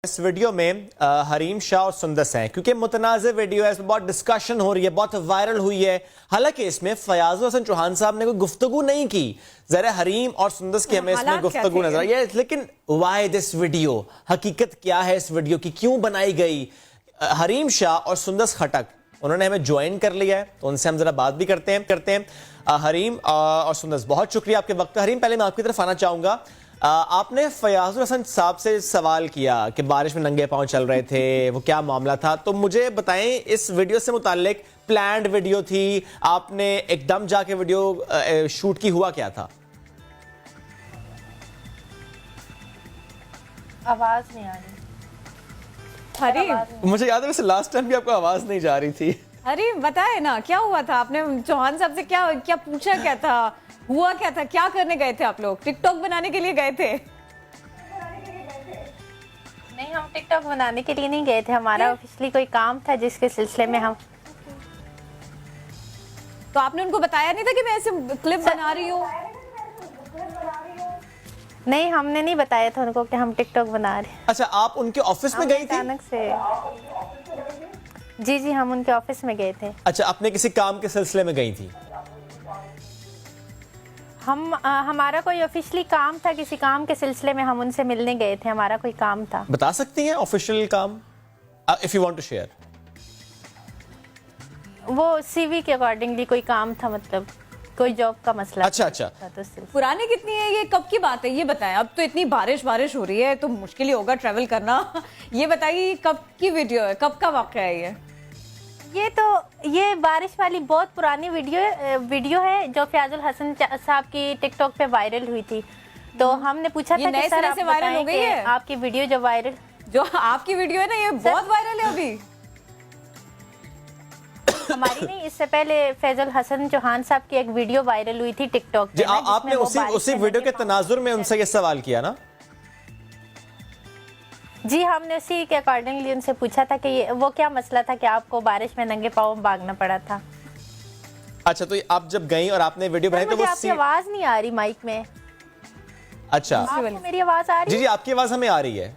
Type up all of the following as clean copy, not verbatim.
इस वीडियो में हरीम शाह और सुंदस हैं क्योंकि मुतनाज़ वीडियो है, इसमें बहुत डिस्कशन हो रही है, बहुत वायरल हुई है। हालांकि इसमें फयाजुल हसन चौहान साहब ने कोई गुफ्तगू नहीं की, जरा हरीम और सुंदस की हमें इसमें गुफ्तगू नजर आई है। लेकिन वाई दिस वीडियो, हकीकत क्या है इस वीडियो की, क्यों बनाई गई? हरीम शाह और सुंदस खटक उन्होंने हमें ज्वाइन कर लिया है, तो उनसे हम जरा बात भी करते हैं। हरीम और सुंदस, बहुत शुक्रिया आपके वक्त। हरीम, पहले मैं आपकी तरफ आना चाहूंगा। आपने फयाजुल हसन साहब से सवाल किया कि बारिश में नंगे पांव चल रहे थे, वो क्या मामला था, तो मुझे बताएं इस वीडियो से मुताल्लिक। प्लान्ड वीडियो थी, आपने एकदम जाके वीडियो शूट की, हुआ क्या था? आवाज नहीं आ रही। हरीम, मुझे याद है वैसे लास्ट टाइम भी आपको आवाज नहीं जा रही थी। हरीम बताए ना क्या हुआ था? आपने चौहान साहब से क्या क्या पूछा, क्या था, हुआ क्या था, क्या करने गए थे आप लोग? टिकटॉक बनाने के लिए गए थे? नहीं, हम टिकटॉक बनाने के लिए नहीं गए थे, हमारा ऑफिशियली कोई काम था जिसके सिलसिले में हम। तो आपने उनको बताया नहीं था कि मैं ऐसे क्लिप बना रही हूँ? नहीं, हमने नहीं बताया था उनको कि हम टिकटॉक बना रहे हैं। अच्छा, आप उनके ऑफिस में गई थी? अचानक से जी, हम उनके ऑफिस में गए थे। अच्छा, अपने किसी काम के सिलसिले में गई थी? हमारा कोई ऑफिशियली काम था, किसी काम के सिलसिले में हम उनसे मिलने गए थे, हमारा कोई काम था। बता सकती हैं ऑफिशियल काम, if you want to share? वो सीवी के अकॉर्डिंगली कोई काम था, मतलब कोई जॉब का मसला। अच्छा। तो पुरानी कितनी है ये, कब की बात है ये बताएं? अब तो इतनी बारिश हो रही है तो मुश्किल ही होगा ट्रैवल करना। ये बताइए कब की वीडियो है, कब का वाकया है ये? ये बारिश वाली बहुत पुरानी वीडियो है जो फयाजुल हसन साहब की टिकटॉक पे वायरल हुई थी। तो हमने पूछा था कि सर, आप वायरल हो गई है आपकी वीडियो जो आपकी वीडियो है ना, ये बहुत वायरल है अभी। हमारी नहीं, इससे पहले फैजुल हसन चौहान साहब की एक वीडियो वायरल हुई थी टिकटॉक पे। आपने उसी वीडियो के तनाजुर में उनसे ये सवाल किया ना? जी, हमने उसी के अकॉर्डिंगली उनसे पूछा था कि वो क्या मसला था कि आपको बारिश में नंगे पाँव भागना पड़ा था। अच्छा, तो आप जब गई और आपने वीडियो बनाई तो वो आपकी आवाज नहीं आ रही माइक में। अच्छा, आपको मेरी आवाज आ रही है? जी, आपकी आवाज हमें आ रही है,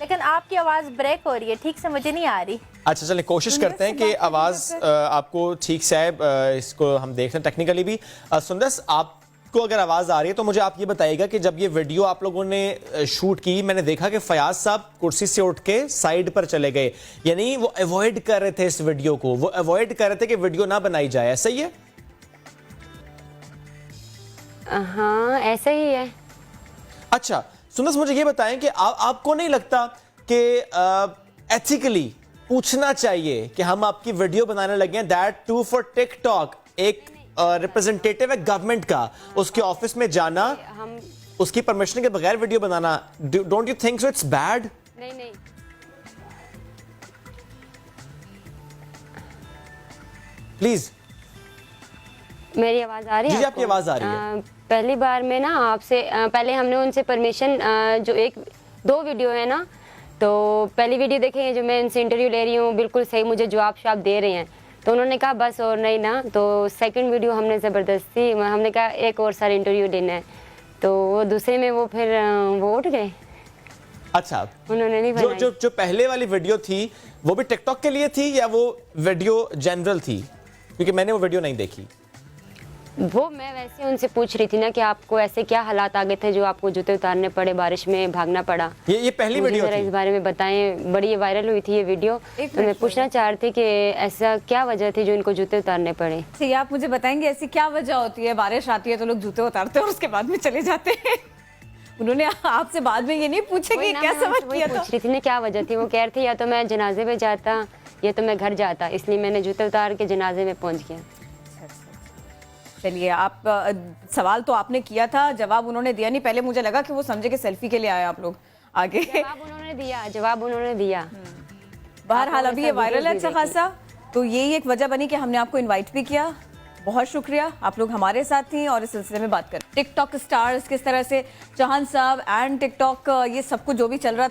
लेकिन आपकी आवाज ब्रेक हो रही है, ठीक से मुझे नहीं आ रही। अच्छा, चलिए कोशिश करते हैं कि आवाज आपको ठीक से आए। इसको हम देख रहे हैं टेक्निकली भी। सुंदस, आपको अगर आवाज आ रही है तो मुझे आप ये बताइएगा कि जब ये वीडियो आप लोगों ने शूट की, मैंने देखा कि फयाज साहब कुर्सी से उठ के साइड पर चले गए, यानी वो अवॉइड कर रहे थे इस वीडियो को, वो अवॉइड कर रहे थे कि वीडियो ना बनाई जाए, ऐसा ही है? हाँ, ऐसा ही है। अच्छा सुंदस, मुझे ये बताएं कि आपको नहीं लगता कि एथिकली पूछना चाहिए कि हम आपकी वीडियो बनाने लगे हैं, दैट टू फॉर टिकटॉक, एक रिप्रेजेंटेटिव है गवर्नमेंट का, उसके ऑफिस में जाना, हम उसकी परमिशन के बगैर video banana, don't you think so it's bad? नहीं प्लीज। मेरी आवाज आ रही है? जी, आपकी आवाज आ रही है। पहली बार में ना आपसे पहले हमने उनसे परमिशन, जो दो वीडियो है ना, तो पहली वीडियो देखें जो मैं इनसे इंटरव्यू ले रही हूँ, बिल्कुल सही मुझे जवाब दे रहे हैं, तो उन्होंने कहा बस और नहीं ना। तो सेकंड वीडियो हमने ज़बरदस्ती, हमने कहा एक और सारा इंटरव्यू लेना है, तो वो दूसरे में वो फिर वो उठ गए। अच्छा, उन्होंने नहीं बनाई। जो पहले वाली वीडियो थी वो भी टिकटॉक के लिए थी या वो वीडियो जनरल थी? क्योंकि मैंने वो वीडियो नहीं देखी। वो मैं वैसे उनसे पूछ रही थी ना कि आपको ऐसे क्या हालात आ गए थे जो आपको जूते उतारने पड़े, बारिश में भागना पड़ा। ये पहली वीडियो थी? इस बारे में बताएं, बड़ी वायरल हुई थी ये वीडियो, तो मैं पूछना चाह रही थी कि ऐसा क्या वजह थी जो इनको जूते उतारने पड़े। सही, आप मुझे बताएंगे ऐसी क्या वजह होती है? बारिश आती है तो लोग जूते उतारते हैं और उसके बाद में चले जाते हैं। उन्होंने आपसे बाद में ये नहीं पूछे कि क्या समझ किया? पूछ रही थी ना क्या वजह थी, वो कह रही थी या तो मैं जनाजे में जाता या तो मैं घर जाता, इसलिए मैंने जूते उतार के जनाजे में पहुंच गया। चलिए, आप सवाल तो आपने किया था, जवाब उन्होंने दिया नहीं। पहले मुझे लगा कि वो समझे कि सेल्फी के लिए आए आप लोग आगे। जवाब उन्होंने दिया। बहरहाल अभी ये वायरल है अच्छा खासा, तो यही एक वजह बनी कि हमने आपको इनवाइट भी किया। बहुत शुक्रिया, आप लोग हमारे साथ थी और इस सिलसिले में बात कर टिकटॉक स्टार्स, किस तरह से चौहान साहब एंड टिकटॉक, ये सब कुछ जो भी चल रहा था।